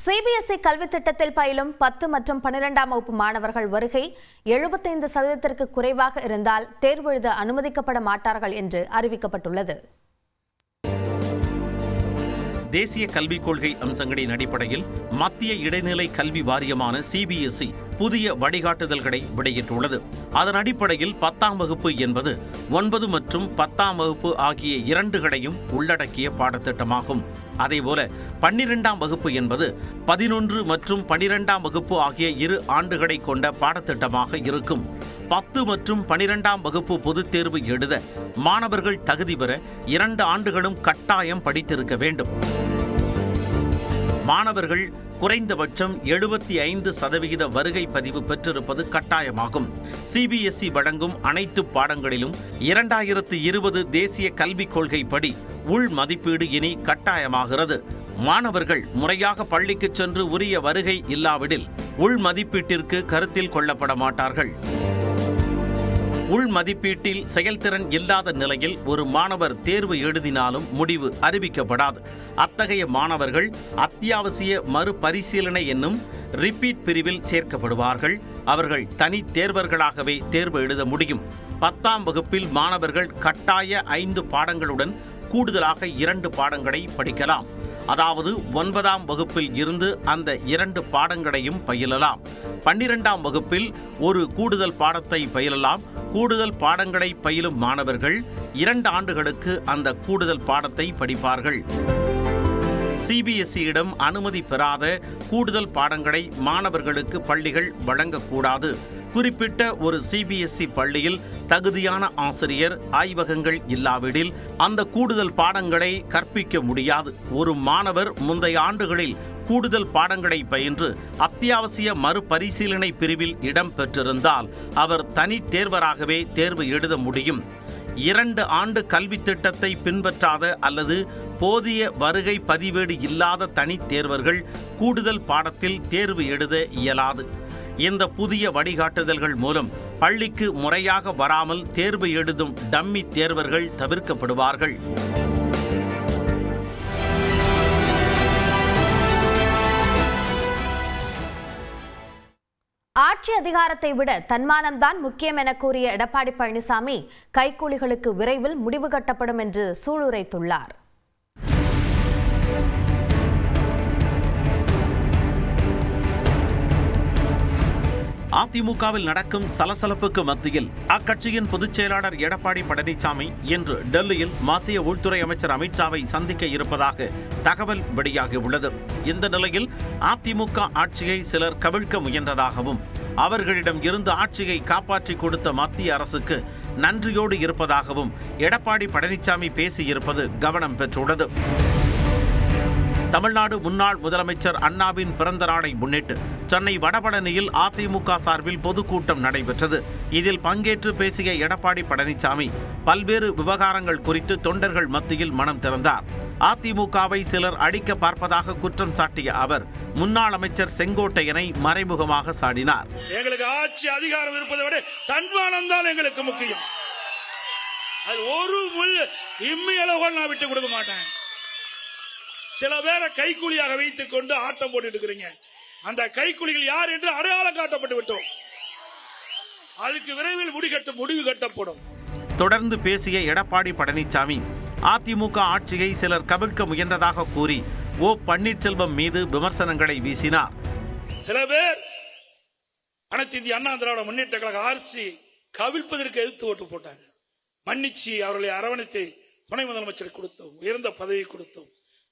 CBSE கல்வி திட்டத்தில் பயிலும் 10 மற்றும் 12ஆம் வகுப்பு மாணவர்கள் வருகை 75% குறைவாக இருந்தால் தேர்வு எழுத அனுமதிக்கப்பட மாட்டார்கள் என்று அறிவிக்கப்பட்டுள்ளது. தேசிய கல்விக் கொள்கை அம்சங்களின் அடிப்படையில் மத்திய இடைநிலை கல்வி வாரியமான சிபிஎஸ்இ புதிய வழிகாட்டுதல்களை வெளியிட்டுள்ளது. அதன் அடிப்படையில் 10ஆம் வகுப்பு என்பது 9 மற்றும் 10ஆம் வகுப்பு ஆகிய இரண்டுகளையும் உள்ளடக்கிய பாடத்திட்டமாகும். அதேபோல 12ஆம் வகுப்பு என்பது 11 மற்றும் 12ஆம் வகுப்பு ஆகிய 2 ஆண்டுகளை கொண்ட பாடத்திட்டமாக இருக்கும். 10 மற்றும் 12ஆம் வகுப்பு பொதுத் தேர்வு எழுத மாணவர்கள் தகுதி பெற 2 ஆண்டுகளும் கட்டாயம் படித்திருக்க வேண்டும். மாணவர்கள் குறைந்தபட்சம் 75% வருகை பதிவு பெற்றிருப்பது கட்டாயமாகும். சிபிஎஸ்இ வழங்கும் அனைத்து பாடங்களிலும் 2020 தேசிய கல்விக் கொள்கைப்படி உள் மதிப்பீடு இனி கட்டாயமாகிறது. மாணவர்கள் முறையாக பள்ளிக்கு சென்று உரிய வருகை இல்லாவிடில் உள் மதிப்பீட்டிற்கு கருத்தில் கொள்ளப்பட மாட்டார்கள். உள் மதிப்பீட்டில் செயல்திறன் இல்லாத நிலையில் ஒரு மாணவர் தேர்வு எழுதினாலும் முடிவு அறிவிக்கப்படாது. அத்தகைய மாணவர்கள் அத்தியாவசிய மறுபரிசீலனை என்னும் ரிப்பீட் பிரிவில் சேர்க்கப்படுவார்கள். அவர்கள் தனி தேர்வர்களாகவே தேர்வு எழுத முடியும். 10ஆம் வகுப்பில் மாணவர்கள் கட்டாய 5 பாடங்களுடன் கூடுதலாக 2 பாடங்களை படிக்கலாம். அதாவது 9ஆம் வகுப்பில் இருந்து அந்த 2 பாடங்களையும் பயிலலாம். 12ஆம் வகுப்பில் ஒரு கூடுதல் பாடத்தை பயிலலாம். கூடுதல் பாடங்களை பயிலும் மாணவர்கள் 2 ஆண்டுகளுக்கு அந்த கூடுதல் பாடத்தை படிப்பார்கள். சிபிஎஸ்இயிடம் அனுமதி பெறாத கூடுதல் பாடங்களை மாணவர்களுக்கு பள்ளிகள் வழங்கக்கூடாது. குறிப்பிட்ட ஒரு சிபிஎஸ்இ பள்ளியில் தகுதியான ஆசிரியர், ஆய்வகங்கள் இல்லாவிடில் அந்த கூடுதல் பாடங்களை கற்பிக்க முடியாது. ஒரு மாணவர் முந்தைய ஆண்டுகளில் கூடுதல் பாடங்களை பயின்று அத்தியாவசிய மறுபரிசீலனை பிரிவில் இடம் பெற்றிருந்தால் அவர் தனி தேர்வராகவே தேர்வு எழுத முடியும். 2 ஆண்டு கல்வி திட்டத்தை பின்பற்றாத அல்லது போதிய வருகை பதிவேடு இல்லாத தனி தேர்வர்கள் கூடுதல் பாடத்தில் தேர்வு எழுத இயலாது. இந்த புதிய வழிகாட்டுதல்கள் மூலம் பள்ளிக்கு முறையாக வராமல் தேர்வு எழுதும் டம்மி தேர்வர்கள் தவிர்க்கப்படுவார்கள். ஆட்சி அதிகாரத்தை விட தன்மானம்தான் முக்கியம் என கூறிய எடப்பாடி பழனிசாமி கைக்கூலிகளுக்கு விரைவில் முடிவு கட்டப்படும் என்று சூளுரைத்துள்ளார். அதிமுகவில் நடக்கும் சலசலப்புக்கு மத்தியில் அக்கட்சியின் பொதுச் செயலாளர் எடப்பாடி பழனிசாமி இன்று டெல்லியில் மத்திய உள்துறை அமைச்சர் அமித்ஷாவை சந்திக்க இருப்பதாக தகவல் வெளியாகியுள்ளது. இந்த நிலையில் அதிமுக ஆட்சியை சிலர் கவிழ்க்க முயன்றதாகவும் அவர்களிடம் இருந்து ஆட்சியை காப்பாற்றி கொடுத்த மத்திய அரசுக்கு நன்றியோடு இருப்பதாகவும் எடப்பாடி பழனிசாமி பேசியிருப்பது கவனம் பெற்றுள்ளது. தமிழ்நாடு முன்னாள் முதலமைச்சர் அண்ணாவின் பிறந்த நாளை முன்னிட்டு சென்னை வடபழனியில் அதிமுக சார்பில் பொதுக்கூட்டம் நடைபெற்றது. இதில் பங்கேற்று பேசிய எடப்பாடி பழனிசாமி பல்வேறு விவகாரங்கள் குறித்து தொண்டர்கள் மத்தியில் மனம் திறந்தார். அதிமுகவை சிலர் அடிக்க பார்ப்பதாக குற்றம் சாட்டிய அவர் முன்னாள் அமைச்சர் செங்கோட்டையனை மறைமுகமாக சாடினார். எங்களுக்கு ஆட்சி அதிகாரம் இருப்பதை விட தன்மானம் தான் எங்களுக்கு முக்கியம். அது ஒரு முள் இம்மியளவு நான் விட்டு கொடுக்க மாட்டேன். சில பேரை கைக்கூலியாக வைத்துக் கொண்டு ஆட்டம் போட்டு இருக்கிறீங்க. அந்த கைக்கூலிகள் யார் என்று அடையாளம் காட்டப்பட்டு விட்டோம். அதுக்கு விரைவில் முடிவு கட்டப்படும். தொடர்ந்து பேசிய எடப்பாடி பழனிசாமி அதிமுக ஆட்சியை சிலர் கவிழ்க்க முயன்றதாக கூறி ஓ பன்னீர்செல்வம் மீது விமர்சனங்களை வீசினார். சில பேர் அனைத்து இந்திய அண்ணா திராவிட முன்னேற்ற கழக ஆட்சி கவிழ்ப்பதற்கு எதிர்த்து ஓட்டு போட்டாங்க. மன்னிச்சு அவர்களை அரவணைத்து துணை முதலமைச்சர் கொடுத்தோம், உயர்ந்த பதவி கொடுத்தோம்.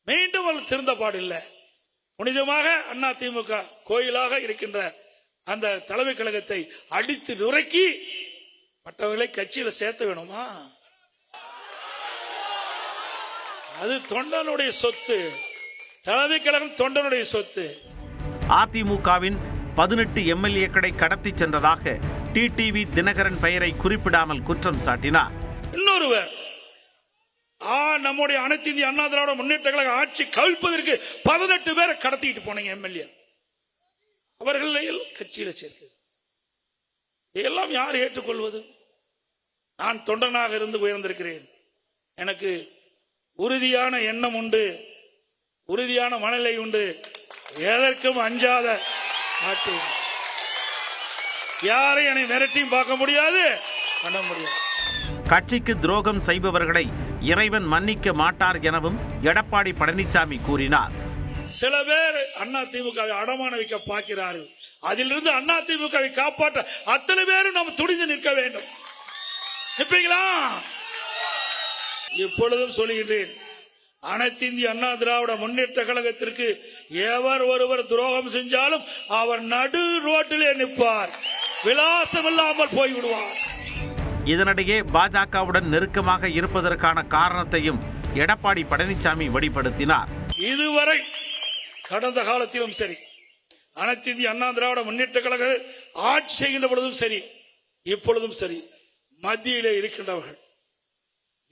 மீண்டும் அவர்கள் திருந்த பாடில்லை. புனிதமாக அதிமுக கோயிலாக இருக்கின்ற அந்த தலைமை கழகத்தை அடித்து நுரைக்கி மற்றவர்களை கட்சியில சேர்த்த வேணுமா? அது தொண்டனுடைய சொத்து. தலைமை கழகம் தொண்டனுடைய சொத்து. அதிமுகவின் 18 எம்எல்ஏக்களை கடத்தி சென்றதாக டிடிவி தினகரன் பெயரை குறிப்பிடாமல் குற்றம் சாட்டினார். இன்னொருவர் நம்முடைய அனைத்து இந்திய அண்ணா திராவிட முன்னேற்ற கழக ஆட்சி கவிழ்ப்பதற்கு 18 பேரை கடத்திட்டு போனீங்க எம்எல்ஏ. அவர்கள் கட்சியில சேர்க்கு இதெல்லாம் யார் ஏற்றுக்கொள்வது? நான் தொண்டனாக இருந்து உயர்ந்திருக்கிறேன். எனக்கு உறுதியான எண்ணம் உண்டு, உறுதியான மனநிலை உண்டு. எதற்கும் அஞ்சாத நாட்டு. யாரையும் என்னை மிரட்டியும் பார்க்க முடியாது, பண்ண முடியாது. கட்சிக்கு துரோகம் செய்பவர்களை இறைவன் மன்னிக்க மாட்டார் எனவும் எடப்பாடி பழனிசாமி கூறினார். சில பேர் அதிமுகவை அடமான வைக்க பார்க்கிறார்கள். அதிலிருந்து அதிமுகவை காப்பாற்ற அத்தனை பேரும் நாம் துணிந்து நிற்க வேண்டும். நிற்பீங்களா? இப்பொழுதும் சொல்லுகின்றேன், அனைத்து இந்திய அண்ணா திராவிட முன்னேற்ற கழகத்திற்கு எவர் ஒருவர் துரோகம் செஞ்சாலும் அவர் நடு ரோட்டிலே நிற்பார், விலாசம் இல்லாமல் போய்விடுவார். இதனிடையே பாஜகவுடன் நெருக்கமாக இருப்பதற்கான காரணத்தையும் எடப்பாடி பழனிசாமி வெளிப்படுத்தினார். இதுவரை கடந்த காலத்திலும் சரி, அனைத்து இந்திய அண்ணா திராவிட முன்னேற்ற கழக ஆட்சி செய்கின்ற பொழுதும் சரி, இப்பொழுதும் சரி, மத்தியிலே இருக்கின்றவர்கள்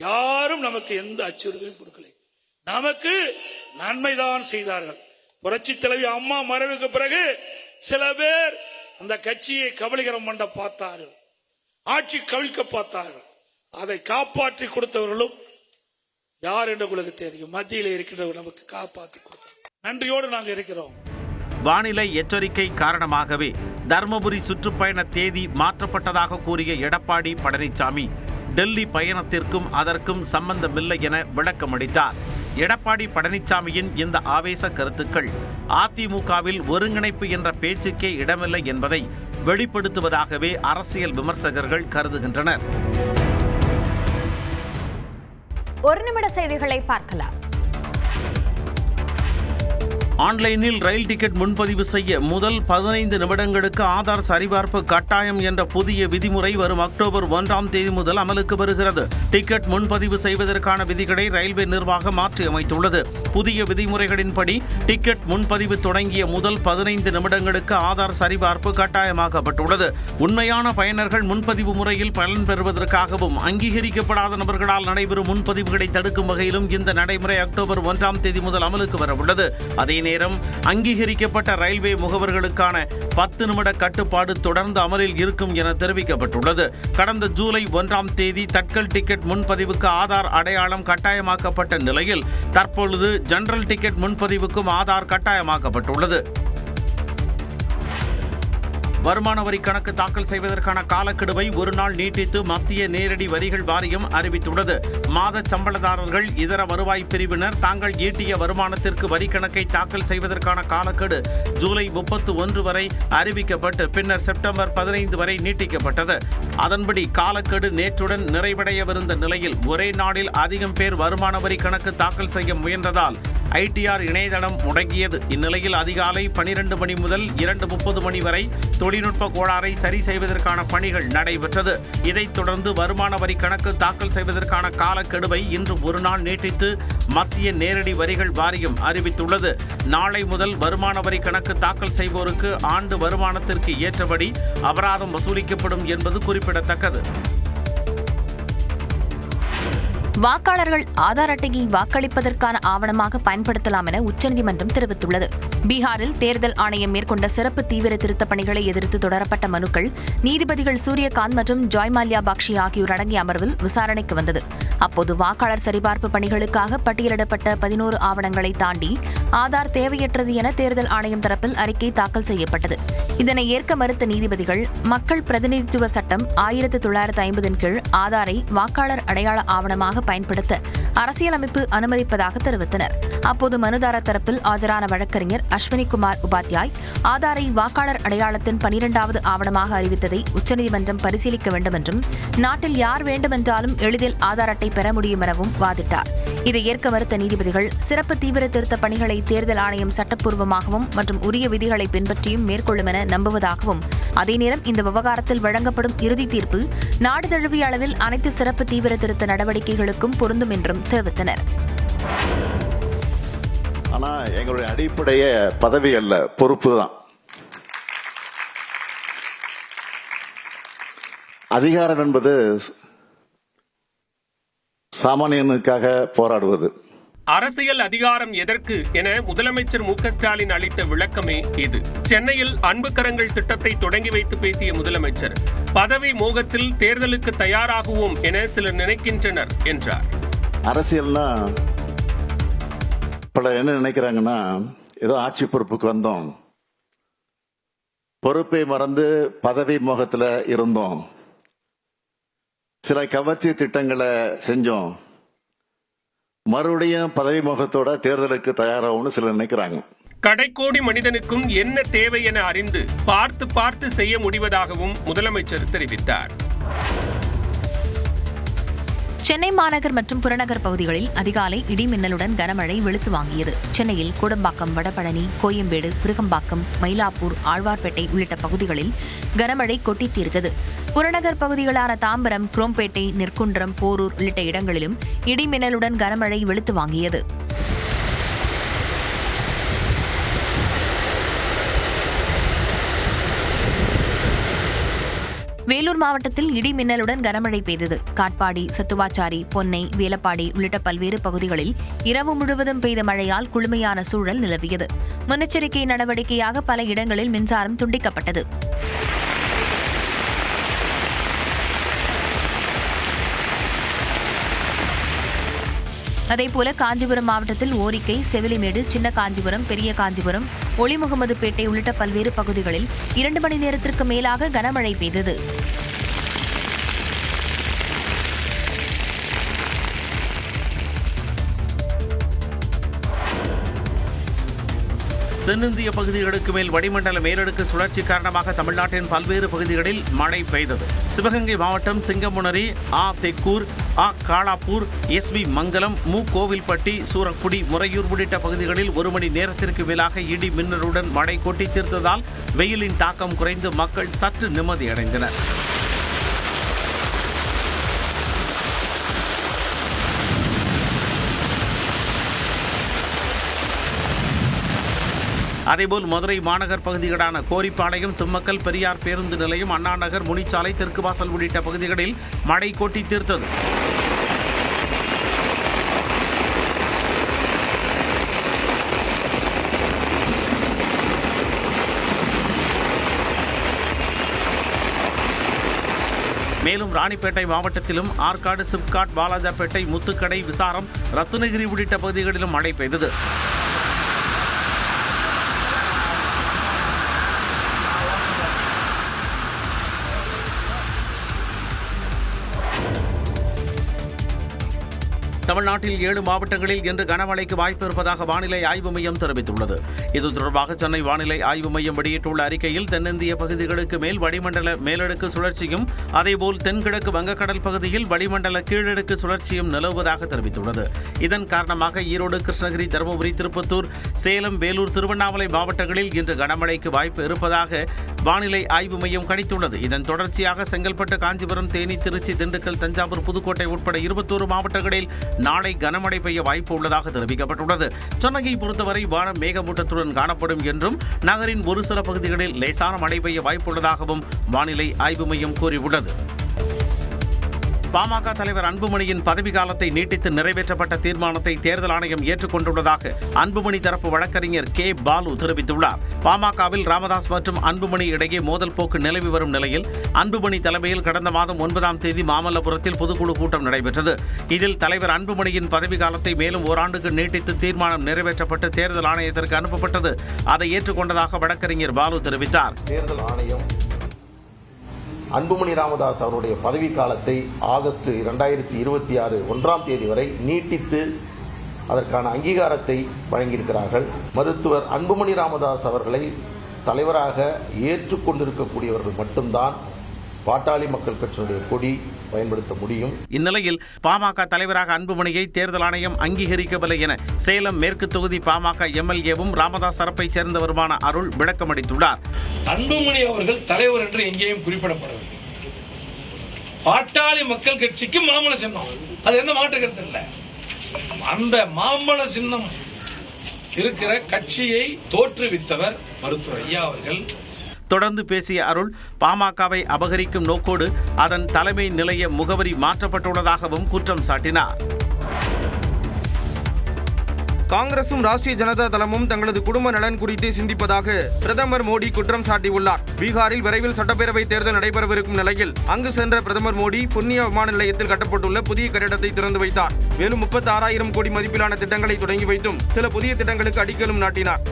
யாரும் நமக்கு எந்த அச்சுறுத்தலும் கொடுக்கலை. நமக்கு நன்மைதான் செய்தார்கள். புரட்சி தலைவி அம்மா மறைவுக்கு பிறகு சில பேர் அந்த கட்சியை கபலீகரம் பண்ண பார்த்தார்கள், ஆட்சி கவிழ்க்க பார்த்தார்கள். அதை காப்பாற்றி கொடுத்தவர்களும் யார் என்று உங்களுக்கு தெரியும். மத்தியில் இருக்கின்றவர் நமக்கு காப்பாற்றி கொடுத்தார். நன்றியோடு நாங்கள் இருக்கிறோம். வானிலை எச்சரிக்கை காரணமாகவே தர்மபுரி சுற்றுப்பயண தேதி மாற்றப்பட்டதாக கூறிய எடப்பாடி பழனிசாமி டெல்லி பயணத்திற்கும் அதற்கும் சம்பந்தமில்லை என விளக்கமளித்தார். எடப்பாடி பழனிசாமியின் இந்த ஆவேச கருத்துக்கள் அதிமுகவில் ஒருங்கிணைப்பு என்ற பேச்சுக்கே இடமில்லை என்பதை வெளிப்படுத்துவதாகவே அரசியல் விமர்சகர்கள் கருதுகின்றனர். ஒரு நிமிட செய்திகளை பார்க்கலாம். ஆன்லைனில் ரயில் டிக்கெட் முன்பதிவு செய்ய முதல் 15 நிமிடங்களுக்கு ஆதார் சரிபார்ப்பு கட்டாயம் என்ற புதிய விதிமுறை வரும் அக்டோபர் 1ஆம் தேதி முதல் அமலுக்கு வருகிறது. டிக்கெட் முன்பதிவு செய்வதற்கான விதிகளை ரயில்வே நிர்வாகம் மாற்றி அமைத்துள்ளது. புதிய விதிமுறைகளின்படி டிக்கெட் முன்பதிவு தொடங்கிய முதல் 15 நிமிடங்களுக்கு ஆதார் சரிபார்ப்பு கட்டாயமாக்கப்பட்டுள்ளது. உண்மையான பயனர்கள் முன்பதிவு முறையில் பலன் பெறுவதற்காகவும் அங்கீகரிக்கப்படாத நபர்களால் நடைபெறும் முன்பதிவுகளை தடுக்கும் வகையிலும் இந்த நடைமுறை அக்டோபர் 1ஆம் தேதி முதல் அமலுக்கு வரவுள்ளது. அதே நேரம் அங்கீகரிக்கப்பட்ட ரயில்வே முகவர்களுக்கான 10 நிமிட கட்டுப்பாடு தொடர்ந்து அமலில் இருக்கும் என தெரிவிக்கப்பட்டுள்ளது. கடந்த ஜூலை 1ஆம் தேதி தட்கல் டிக்கெட் முன்பதிவுக்கு ஆதார் அடையாளம் கட்டாயமாக்கப்பட்ட நிலையில் தற்பொழுது ஜெனரல் டிக்கெட் முன்பதிவுக்கும் ஆதார் கட்டாயமாக்கப்பட்டுள்ளது. வருமான வரி கணக்கு தாக்கல் செய்வதற்கான காலக்கெடுவை ஒரு நாள் நீட்டித்து மத்திய நேரடி வரிகள் வாரியம் அறிவித்துள்ளது. மாத சம்பளதாரர்கள், இதர வருவாய் பிரிவினர் தாங்கள் ஈட்டிய வருமானத்திற்கு வரி கணக்கை தாக்கல் செய்வதற்கான காலக்கெடு ஜூலை 31 வரை அறிவிக்கப்பட்டு பின்னர் செப்டம்பர் 15 வரை நீட்டிக்கப்பட்டது. அதன்படி காலக்கெடு நேற்றுடன் நிறைவடையவிருந்த நிலையில் ஒரே நாளில் அதிகம் பேர் வருமான வரி கணக்கு தாக்கல் செய்ய முயன்றதால் ITR இணையதளம் முடங்கியது. இந்நிலையில் அதிகாலை 12 மணி முதல் 2:30 மணி வரை தொழில்நுட்ப கோளாறை சரி செய்வதற்கான பணிகள் நடைபெற்றது. இதைத் தொடர்ந்து வருமான வரி கணக்கு தாக்கல் செய்வதற்கான காலக்கெடுவை இன்று ஒரு நாள் நீட்டித்து மத்திய நேரடி வரிகள் வாரியம் அறிவித்துள்ளது. நாளை முதல் வருமான வரி கணக்கு தாக்கல் செய்வோருக்கு ஆண்டு வருமானத்திற்கு ஏற்றபடி அபராதம் வசூலிக்கப்படும் என்பது குறிப்பிடத்தக்கது. வாக்காளர்கள் ஆதார் அட்டையை வாக்களிப்பதற்கான ஆவணமாக பயன்படுத்தலாம் என உச்சநீதிமன்றம் தெரிவித்துள்ளது. பீகாரில் தேர்தல் ஆணையம் மேற்கொண்ட சிறப்பு தீவிர திருத்தப் பணிகளை எதிர்த்து தொடரப்பட்ட மனுக்கள் நீதிபதிகள் சூரியகாந்த் மற்றும் ஜாய்மால்யா பாக்ஷி ஆகியோர் அடங்கிய அமர்வில் விசாரணைக்கு வந்தது. அப்போது வாக்காளர் சரிபார்ப்பு பணிகளுக்காக பட்டியலிடப்பட்ட 11 ஆவணங்களை தாண்டி ஆதார் தேவையற்றது என தேர்தல் ஆணையம் தரப்பில் அறிக்கை தாக்கல் செய்யப்பட்டது. இதனை ஏற்க மறுத்த நீதிபதிகள் மக்கள் பிரதிநிதித்துவ சட்டம் 1950 கீழ் ஆதாரை வாக்காளர் அடையாள ஆவணமாக பயன்படுத்த அரசியலமைப்பு அனுமதிப்பதாக தெரிவித்தனர். அப்போது மனுதாரர் தரப்பில் ஆஜரான வழக்கறிஞர் அஸ்வினிகுமார் உபாத்யாய் ஆதாரை வாக்காளர் அடையாளத்தின் 12வது ஆவணமாக அறிவித்ததை உச்சநீதிமன்றம் பரிசீலிக்க வேண்டும் என்றும் நாட்டில் யார் வேண்டுமென்றாலும் எளிதில் ஆதார் அட்டை பெற முடியும் எனவும் வாதிட்டார். இதை ஏற்க மறுத்த நீதிபதிகள் சிறப்பு தீவிர திருத்த பணிகளை தேர்தல் ஆணையம் சட்டப்பூர்வமாகவும் மற்றும் உரிய விதிகளை பின்பற்றியும் மேற்கொள்ளும் என நம்புவதாகவும், அதே நேரம் இந்த விவகாரத்தில் வழங்கப்படும் இறுதி தீர்ப்பு நாடு தழுவிய அளவில் அனைத்து சிறப்பு தீவிர திருத்த நடவடிக்கைகளுக்கும் பொருந்தும் என்றும் தெரிவித்தனர். ஆனா எங்களுடைய அடிப்படைய பதவி அல்ல, பொறுப்பு தான். அதிகாரம் என்பது சாமானியனுக்காக போராடுவது. அரசியல் அதிகாரம் எதற்கு என முதலமைச்சர் மு.க.ஸ்டாலின் அளித்த விளக்கமே இது. சென்னையில் அன்பு கரங்கள் திட்டத்தை தொடங்கி வைத்து பேசிய முதலமைச்சர், பதவி மோகத்தில் தேர்தலுக்கு தயாராகுவோம் என சிலர் நினைக்கின்றனர் என்றார். அரசியல்னா பல என்ன நினைக்கிறாங்கன்னா, ஏதோ ஆட்சி பொறுப்புக்கு வந்தோம், பொறுப்பை மறந்து பதவி மோகத்துல இருந்தோம், சில கவர்ச்சி திட்டங்களை செஞ்சோம், மறுபடியும் பதவி மோகத்தோட தேர்தலுக்கு தயாராகும்னு சிலர் நினைக்கிறாங்க. கடைக்கோடி மனிதனுக்கும் என்ன தேவை என அறிந்து பார்த்து பார்த்து செய்ய முடிவதாகவும் முதலமைச்சர் தெரிவித்தார். சென்னை மாநகர் மற்றும் புறநகர் பகுதிகளில் அதிகாலை இடி மின்னலுடன் கனமழை வெளுத்து வாங்கியது. சென்னையில் கோடம்பாக்கம், வடபழனி, கோயம்பேடு, விருகம்பாக்கம், மயிலாப்பூர், ஆழ்வார்பேட்டை உள்ளிட்ட பகுதிகளில் கனமழை கொட்டித் தீர்த்தது. புறநகர் பகுதிகளான தாம்பரம், குரோம்பேட்டை, நெற்குன்றம், போரூர் உள்ளிட்ட இடங்களிலும் இடி மின்னலுடன் கனமழை வெளுத்து வாங்கியது. வேலூர் மாவட்டத்தில் இடி மின்னலுடன் கனமழை பெய்தது. காட்பாடி, சத்துவாச்சாரி, பொன்னை, வேலப்பாடி உள்ளிட்ட பல்வேறு பகுதிகளில் இரவு முழுவதும் பெய்த மழையால் குளுமையான சூழல் நிலவியது. முன்னெச்சரிக்கை நடவடிக்கையாக பல இடங்களில் மின்சாரம் துண்டிக்கப்பட்டது. அதேபோல காஞ்சிபுரம் மாவட்டத்தில் ஓரிக்கை, செவிலிமேடு, சின்ன காஞ்சிபுரம், பெரிய காஞ்சிபுரம், ஒளிமுகமதுப்பேட்டை உள்ளிட்ட பல்வேறு பகுதிகளில் 2 மணி நேரத்திற்கு மேலாக கனமழை பெய்தது. தென்னிந்திய பகுதிகளுக்கு மேல் வளிமண்டல மேலடுக்கு சுழற்சி காரணமாக தமிழ்நாட்டின் பல்வேறு பகுதிகளில் மழை பெய்தது. சிவகங்கை மாவட்டம் சிங்கமுனரி, தெக்கூர், காளாப்பூர், எஸ்பி மங்கலம், கோவில்பட்டி, சூரக்குடி, முறையூர் உள்ளிட்ட பகுதிகளில் 1 மணி நேரத்திற்கு மேலாக இடி மின்னலுடன் மழை கொட்டி தீர்த்ததால் வெயிலின் தாக்கம் குறைந்து மக்கள் சற்று நிம்மதியடைந்தனர். அதேபோல் மதுரை மாநகர் பகுதிகளான கோரிப்பாளையம், சிம்மக்கல், பெரியார் பேருந்து நிலையம், அண்ணா நகர், முனிச்சாலை, தெற்கு வாசல் உள்ளிட்ட பகுதிகளில் மழை கொட்டி தீர்த்தது. மேலும் ராணிப்பேட்டை மாவட்டத்திலும் ஆற்காடு, சிப்காட், வாலாஜாப்பேட்டை, முத்துக்கடை, விசாரம், ரத்னகிரி உள்ளிட்ட பகுதிகளிலும் மழை பெய்தது. தமிழ்நாட்டில் 7 மாவட்டங்களில் இன்று கனமழைக்கு வாய்ப்பு இருப்பதாக வானிலை ஆய்வு மையம் தெரிவித்துள்ளது. இது தொடர்பாக சென்னை வானிலை ஆய்வு மையம் வெளியிட்டுள்ள அறிக்கையில் தென்னிந்திய பகுதிகளுக்கு மேல் வளிமண்டல மேலடுக்கு சுழற்சியும் அதேபோல் தென்கிழக்கு வங்கக்கடல் பகுதியில் வளிமண்டல கீழடுக்கு சுழற்சியும் நிலவுவதாக தெரிவித்துள்ளது. இதன் காரணமாக ஈரோடு, கிருஷ்ணகிரி, தருமபுரி, திருப்பத்தூர், சேலம், வேலூர், திருவண்ணாமலை மாவட்டங்களில் இன்று கனமழைக்கு வாய்ப்பு இருப்பதாக வானிலை ஆய்வு மையம் கணித்துள்ளது. இதன் தொடர்ச்சியாக செங்கல்பட்டு, காஞ்சிபுரம், தேனி, திருச்சி, திண்டுக்கல், தஞ்சாவூர், புதுக்கோட்டை உட்பட 21 மாவட்டங்களில் நாளை கனமழை பெய்ய வாய்ப்பு உள்ளதாக தெரிவிக்கப்பட்டுள்ளது. சென்னையை பொறுத்தவரை வானம் மேகமூட்டத்துடன் காணப்படும் என்றும் நகரின் ஒரு சில பகுதிகளில் லேசான மழை பெய்ய வாய்ப்புள்ளதாகவும் வானிலை ஆய்வு மையம் கூறியுள்ளது. பாமக தலைவர் அன்புமணியின் பதவிக்காலத்தை நீட்டித்து நிறைவேற்றப்பட்ட தீர்மானத்தை தேர்தல் ஆணையம் ஏற்றுக்கொண்டுள்ளதாக அன்புமணி தரப்பு வழக்கறிஞர் கே. பாலு தெரிவித்துள்ளார். பாமகவில் ராமதாஸ் மற்றும் அன்புமணி இடையே மோதல் போக்கு நிலவி வரும் நிலையில் அன்புமணி தலைமையில் கடந்த மாதம் 9ஆம் தேதி மாமல்லபுரத்தில் பொதுக்குழு கூட்டம் நடைபெற்றது. இதில் தலைவர் அன்புமணியின் பதவிக்காலத்தை மேலும் ஓராண்டுக்கு நீட்டித்து தீர்மானம் நிறைவேற்றப்பட்டு தேர்தல் ஆணையத்திற்கு அனுப்பப்பட்டது. அதை ஏற்றுக்கொண்டதாக வழக்கறிஞர் பாலு தெரிவித்தார். தேர்தல் ஆணையம் அன்புமணி ராமதாஸ் அவருடைய பதவி காலத்தை ஆகஸ்ட் 2026 1ஆம் தேதி வரை நீட்டித்து அதற்கான அங்கீகாரத்தை வழங்கியிருக்கிறார்கள். மருத்துவர் அன்புமணி ராமதாஸ் அவர்களை தலைவராக ஏற்றுக்கொண்டிருக்கக்கூடியவர்கள் மட்டும்தான் பாட்டாளி மக்கள் கட்சியினுடைய கொடி பயன்படுத்த முடியும். இந்நிலையில் பாமக தலைவராக அன்புமணியை தேர்தல் ஆணையம் அங்கீகரிக்கவில்லை என சேலம் மேற்கு தொகுதி பாமக எம்எல்ஏவும் ராமதாஸ் தரப்பைச் சேர்ந்தவருமான அருள் விளக்கமளித்துள்ளார். அன்புமணி அவர்கள் தலைவர் என்று எங்கேயும் குறிப்பிடப்படவில்லை. பாட்டாளி மக்கள் கட்சிக்கு மாம்பழ சின்னம், அது எந்த மாற்று கருத்து இல்லை. அந்த மாம்பழ சின்னம் இருக்கிற கட்சியை தோற்றுவித்தவர் மருத்துவர் ஐயா அவர்கள். தொடர்ந்து பேசிய அருள், பாமகவை அபகரிக்கும் நோக்கோடு அதன் தலைமை நிலைய முகவரி மாற்றப்பட்டுள்ளதாகவும் குற்றம் சாட்டினார். காங்கிரசும் ராஷ்டிரிய ஜனதா தளமும் தங்களது குடும்ப நலன் குறித்து சிந்திப்பதாக பிரதமர் மோடி குற்றம் சாட்டியுள்ளார். பீகாரில் விரைவில் சட்டப்பேரவை தேர்தல் நடைபெறவிருக்கும் நிலையில் அங்கு சென்ற பிரதமர் மோடி புண்ணியா விமான நிலையத்தில் கட்டப்பட்டுள்ள புதிய கட்டிடத்தை திறந்து வைத்தார். மேலும் 36,000 கோடி மதிப்பிலான திட்டங்களை தொடங்கி வைத்தும் சில புதிய திட்டங்களுக்கு அடிக்கலும் நாட்டினார்.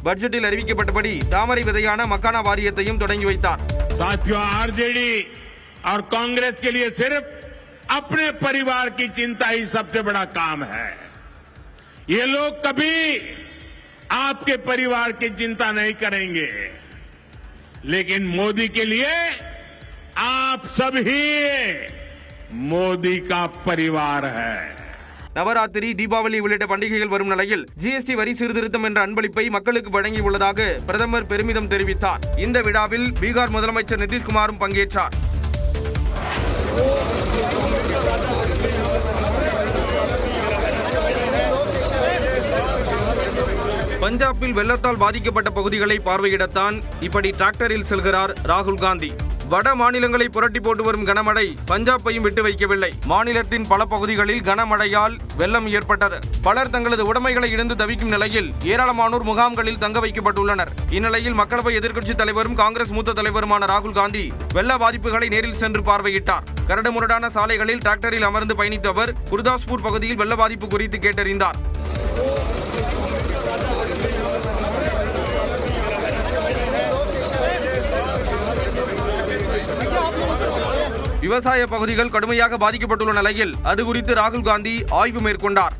பட்ஜெட்டில் அறிவிக்கப்பட்டபடி தாமரை விதையான மக்கானா வாரியத்தையும் தொடங்கி வைத்தார். साथियों, आरजेडी और कांग्रेस के लिए सिर्फ अपने परिवार की चिंता ही सबसे बड़ा काम है. ये लोग कभी आपके परिवार की चिंता नहीं करेंगे, लेकिन मोदी के लिए आप सब ही मोदी का परिवार है. நவராத்திரி, தீபாவளி உள்ளிட்ட பண்டிகைகள் வரும் நிலையில் ஜிஎஸ்டி வரி சீர்திருத்தம் என்ற அன்பளிப்பை மக்களுக்கு வழங்கியுள்ளதாக பிரதமர் பெருமிதம் தெரிவித்தார். இந்த விழாவில் பீகார் முதலமைச்சர் நிதிஷ்குமாரும் பங்கேற்றார். பஞ்சாபில் வெள்ளத்தால் பாதிக்கப்பட்ட பகுதிகளை பார்வையிடத்தான் இப்படி டிராக்டரில் செல்கிறார் ராகுல் காந்தி. வட மாநிலங்களை புரட்டி போட்டு வரும் கனமழை பஞ்சாபையும் விட்டு வைக்கவில்லை. மாநிலத்தின் பல பகுதிகளில் கனமழையால் வெள்ளம் ஏற்பட்டது. பலர் தங்களது உடைமைகளை இழந்து தவிக்கும் நிலையில் ஏராளமானோர் முகாம்களில் தங்க வைக்கப்பட்டுள்ளனர். இந்நிலையில் மக்களவை எதிர்க்கட்சித் தலைவரும் காங்கிரஸ் மூத்த தலைவருமான ராகுல் காந்தி வெள்ள பாதிப்புகளை நேரில் சென்று பார்வையிட்டார். கரடுமுரடான சாலைகளில் டிராக்டரில் அமர்ந்து பயணித்த அவர் குர்தாஸ்பூர் பகுதியில் வெள்ள பாதிப்பு குறித்து கேட்டறிந்தார். விவசாய பகுதிகள் கடுமையாக பாதிக்கப்பட்டுள்ள நிலையில் அது குறித்து ராகுல் காந்தி ஆய்வு மேற்கொண்டார்.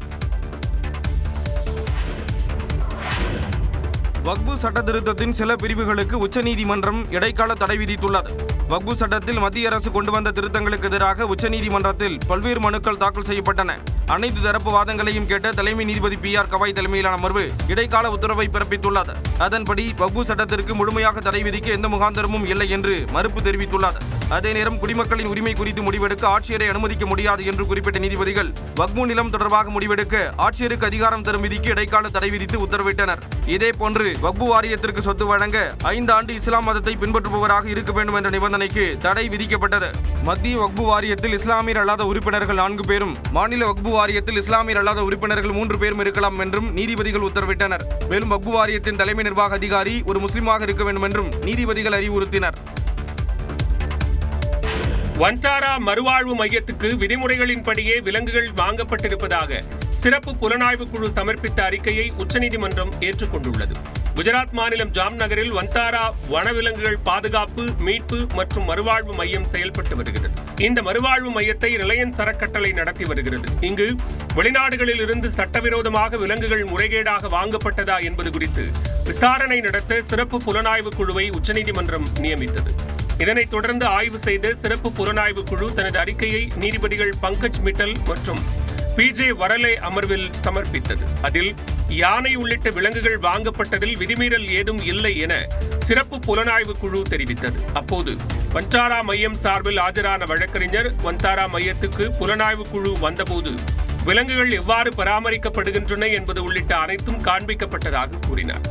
வக்பு சட்ட திருத்தத்தின் சில பிரிவுகளுக்கு உச்சநீதிமன்றம் இடைக்கால தடை விதித்துள்ளது. வக்பு சட்டத்தில் மத்திய அரசு கொண்டு வந்த திருத்தங்களுக்கு எதிராக உச்சநீதிமன்றத்தில் பல்வேறு மனுக்கள் தாக்கல் செய்யப்பட்டன. அனைத்து தரப்பு வாதங்களையும் கேட்ட தலைமை நீதிபதி PR கவாய் தலைமையிலான அமர்வு இடைக்கால உத்தரவை பிறப்பித்துள்ளது. அதன்படி வக்பு சட்டத்திற்கு முழுமையாக தடை விதிக்க எந்த முகாந்திரமும் இல்லை என்று மறுப்பு தெரிவித்துள்ளது. அதே நேரம் குடிமக்களின் உரிமை குறித்து முடிவெடுக்க ஆட்சியரை அனுமதிக்க முடியாது என்று குறிப்பிட்ட நீதிபதிகள் வக்பு நிலம் தொடர்பாக முடிவெடுக்க ஆட்சியருக்கு அதிகாரம் தரும் விதிக்கு இடைக்கால தடை விதித்து உத்தரவிட்டனர். இதேபோன்று வக்பு வாரியத்திற்கு சொத்து வழங்க 5 ஆண்டு இஸ்லாம் மதத்தை பின்பற்றுபவராக இருக்க வேண்டும் என்ற நிபந்தனைக்கு தடை விதிக்கப்பட்டது. மத்திய வக்பு வாரியத்தில் இஸ்லாமியர் அல்லாத உறுப்பினர்கள் 4 பேரும், மாநில வக்பு வாரியத்தில் இஸ்லாமியர் அல்லாத உறுப்பினர்கள் 3 பேரும் இருக்கலாம் என்றும் நீதிபதிகள் உத்தரவிட்டனர். மேலும் வக்பு வாரியத்தின் தலைமை நிர்வாக அதிகாரி ஒரு முஸ்லிமாக இருக்க வேண்டும் என்றும் நீதிபதிகள் அறிவுறுத்தினர். வன்டாரா மறுவாழ்வு மையத்துக்கு விதிமுறைகளின்படியே விலங்குகள் வாங்கப்பட்டிருப்பதாக சிறப்பு புலனாய்வு குழு சமர்ப்பித்த அறிக்கையை உச்சநீதிமன்றம் ஏற்றுக்கொண்டுள்ளது. குஜராத் மாநிலம் ஜாம்நகரில் வன்டாரா வனவிலங்குகள் பாதுகாப்பு, மீட்பு மற்றும் மறுவாழ்வு மையம் செயல்பட்டு வருகிறது. இந்த மறுவாழ்வு மையத்தை ரிலையன்ஸ் அறக்கட்டளை நடத்தி வருகிறது. இங்கு வெளிநாடுகளில் இருந்து சட்டவிரோதமாக விலங்குகள் முறைகேடாக வாங்கப்பட்டதா என்பது குறித்து விசாரணை நடத்த சிறப்பு புலனாய்வு குழுவை உச்சநீதிமன்றம் நியமித்தது. இதனைத் தொடர்ந்து ஆய்வு செய்த சிறப்பு புலனாய்வு குழு தனது அறிக்கையை நீதிபதிகள் பங்கஜ் மிட்டல் மற்றும் PJ வரலே அமர்வில் சமர்ப்பித்தது. அதில் யானை உள்ளிட்ட விலங்குகள் வாங்கப்பட்டதில் விதிமீறல் ஏதும் இல்லை என சிறப்பு புலனாய்வு குழு தெரிவித்தது. அப்போது வன்டாரா மையம் சார்பில் ஆஜரான வழக்கறிஞர் வன்டாரா மையத்துக்கு புலனாய்வு குழு வந்தபோது விலங்குகள் எவ்வாறு பராமரிக்கப்படுகின்றன என்பது உள்ளிட்ட அனைத்தும் காண்பிக்கப்பட்டதாக கூறினார்.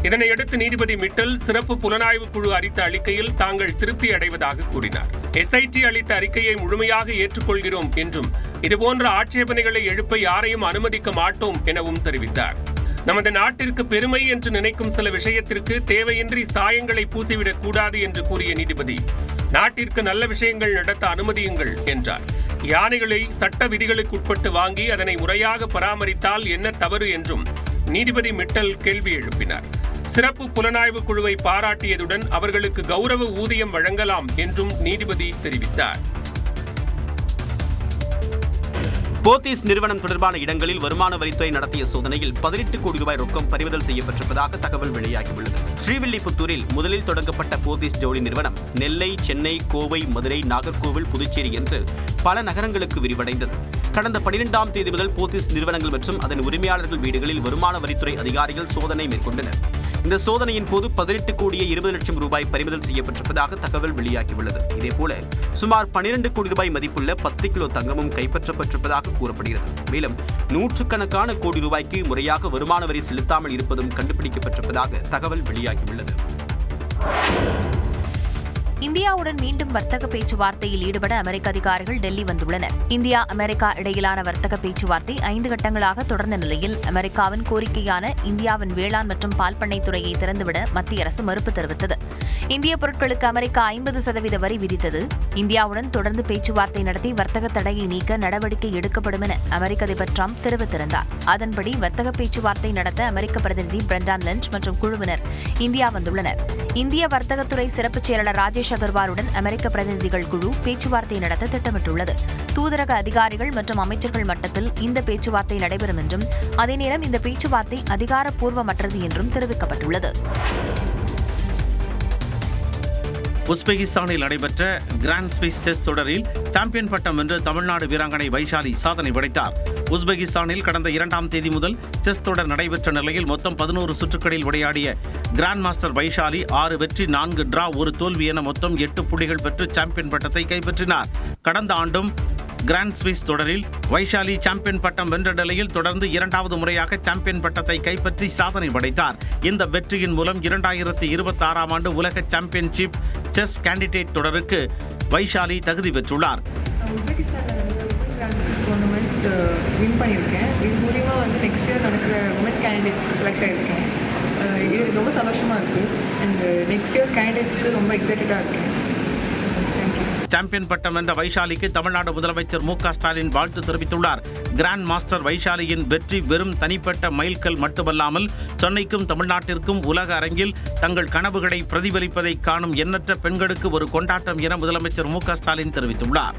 இதனையடுத்து நீதிபதி மிட்டல் சிறப்பு புலனாய்வு குழு அளித்த அறிக்கையில் தாங்கள் திருப்தி அடைவதாக கூறினார். SIT அளித்த அறிக்கையை முழுமையாக ஏற்றுக்கொள்கிறோம் என்றும் இதுபோன்ற ஆட்சேபனைகளை எழுப்ப யாரையும் அனுமதிக்க மாட்டோம் எனவும் தெரிவித்தார். நமது நாட்டிற்கு பெருமை என்று நினைக்கும் சில விஷயத்திற்கு தேவையின்றி சாயங்களை பூசிவிடக் கூடாது என்று கூறிய நீதிபதி நாட்டிற்கு நல்ல விஷயங்கள் நடத்த அனுமதியுங்கள் என்றார். யானைகளை சட்ட விதிகளுக்கு உட்பட்டு வாங்கி அதனை முறையாக பராமரித்தால் என்ன தவறு என்றும் நீதிபதி மிட்டல் கேள்வி எழுப்பினார். சிறப்பு புலனாய்வு குழுவை பாராட்டியதுடன் அவர்களுக்கு கௌரவ ஊதியம் வழங்கலாம் என்றும் நீதிபதி தெரிவித்தார். போத்தீஸ் நிறுவனம் தொடர்பான இடங்களில் வருமான வரித்துறை நடத்திய சோதனையில் 18 கோடி ரூபாய் ரொக்கம் பறிமுதல் செய்யப்பட்டிருப்பதாக தகவல் வெளியாகியுள்ளது. ஸ்ரீவில்லிபுத்தூரில் முதலில் தொடங்கப்பட்ட போத்தீஸ் ஜவுளி நிறுவனம் நெல்லை, சென்னை, கோவை, மதுரை, நாகர்கோவில், புதுச்சேரி என்று பல நகரங்களுக்கு விரிவடைந்தது. கடந்த 12ஆம் தேதி முதல் போத்தீஸ் நிறுவனங்கள் மற்றும் அதன் உரிமையாளர்கள் வீடுகளில் வருமான வரித்துறை அதிகாரிகள் சோதனை மேற்கொண்டனர். இந்த சோதனையின் போது 18,20,00,000 ரூபாய் பறிமுதல் செய்யப்பட்டிருப்பதாக தகவல் வெளியாகியுள்ளது. இதேபோல சுமார் 12 கோடி ரூபாய் மதிப்புள்ள 10 கிலோ தங்கமும் கைப்பற்றப்பட்டிருப்பதாக கூறப்படுகிறது. மேலும் நூற்றுக்கணக்கான கோடி ரூபாய்க்கு முறையாக வருமான வரி செலுத்தாமல் இருப்பதும் கண்டுபிடிக்கப்பட்டிருப்பதாக தகவல் வெளியாகியுள்ளது. இந்தியாவுடன் மீண்டும் வர்த்தக பேச்சுவார்த்தையில் ஈடுபட அமெரிக்க அதிகாரிகள் டெல்லி வந்துள்ளனர். இந்தியா அமெரிக்கா இடையிலான வர்த்தக பேச்சுவார்த்தை 5 கட்டங்களாக தொடர்ந்த நிலையில் அமெரிக்காவின் கோரிக்கையான இந்தியாவின் வேளாண் மற்றும் பால் பண்ணை துறையை திறந்துவிட மத்திய அரசு மறுப்பு தெரிவித்தது. இந்திய பொருட்களுக்கு அமெரிக்கா 50% வரி விதித்தது. இந்தியாவுடன் தொடர்ந்து பேச்சுவார்த்தை நடத்தி வர்த்தக தடையை நீக்க நடவடிக்கை எடுக்கப்படும் என அமெரிக்க அதிபர் டிரம்ப் தெரிவித்திருந்தார். அதன்படி வர்த்தக பேச்சுவார்த்தை நடத்த அமெரிக்க பிரதிநிதி பிரெண்டான் லெஞ்ச் மற்றும் குழுவினர் இந்தியா வந்துள்ளனர். இந்திய வர்த்தகத்துறை சிறப்பு செயலாளர் ராஜேஷ் அகர்வாலுடன் அமெரிக்க பிரதிநிதிகள் குழு பேச்சுவார்த்தை நடத்த திட்டமிட்டுள்ளது. தூதரக அதிகாரிகள் மற்றும் அமைச்சர்கள் மட்டத்தில் இந்த பேச்சுவார்த்தை நடைபெறும் என்றும் அதே நேரம் இந்த பேச்சுவார்த்தை அதிகாரப்பூர்வமற்றது என்றும் தெரிவிக்கப்பட்டுள்ளது. உஸ்பெகிஸ்தானில் நடைபெற்ற கிராண்ட் ஸ்விஸ் செஸ் தொடரில் சாம்பியன் பட்டம் வென்று தமிழ்நாடு வீராங்கனை வைஷாலி சாதனை படைத்தார். உஸ்பெகிஸ்தானில் கடந்த 2ஆம் தேதி முதல் செஸ் தொடர் நடைபெற்ற நிலையில் மொத்தம் 11 சுற்றுகளில் விளையாடிய கிராண்ட் மாஸ்டர் வைஷாலி 6 வெற்றி 4 டிரா 1 தோல்வி என மொத்தம் 8 புள்ளிகள் பெற்று சாம்பியன் பட்டத்தை கைப்பற்றினார். கடந்த ஆண்டும் கிராண்ட் ஸ்விஸ் தொடரில் வைஷாலி சாம்பியன் பட்டம் வென்ற நிலையில் தொடர்ந்து 2வது முறையாக சாம்பியன் பட்டத்தை கைப்பற்றி சாதனை படைத்தார். இந்த வெற்றியின் மூலம் 2026ஆம் ஆண்டு உலக சாம்பியன்ஷிப் செஸ் கேண்டிடேட் தொடருக்கு வைஷாலி தகுதி பெற்றுள்ளார். வின் பண்ணியிருக்கேன். இது மூலிமா நெக்ஸ்ட் இயர் நடக்கிற உமன் கேண்டிடேட்ஸ்க்கு செலக்ட் ஆகிருக்கேன். இது ரொம்ப சந்தோஷமாக இருக்குது. அண்ட் நெக்ஸ்ட் இயர் கேண்டிடேட்ஸ்க்கு ரொம்ப எக்ஸைட்டடாக இருக்கேன். சாம்பியன் பட்டம் வென்ற வைஷாலிக்கு தமிழ்நாடு முதலமைச்சர் மு.க. ஸ்டாலின் வாழ்த்து தெரிவித்துள்ளார். கிராண்ட் மாஸ்டர் வைஷாலியின் வெற்றி வெறும் தனிப்பட்ட மைல்கல் மட்டுமல்லாமல் சென்னைக்கும் தமிழ்நாட்டிற்கும் உலக அரங்கில் தங்கள் கனவுகளை பிரதிபலிப்பதை காணும் எண்ணற்ற பெண்களுக்கு ஒரு கொண்டாட்டம் என முதலமைச்சர் மு.க. ஸ்டாலின் தெரிவித்துள்ளார்.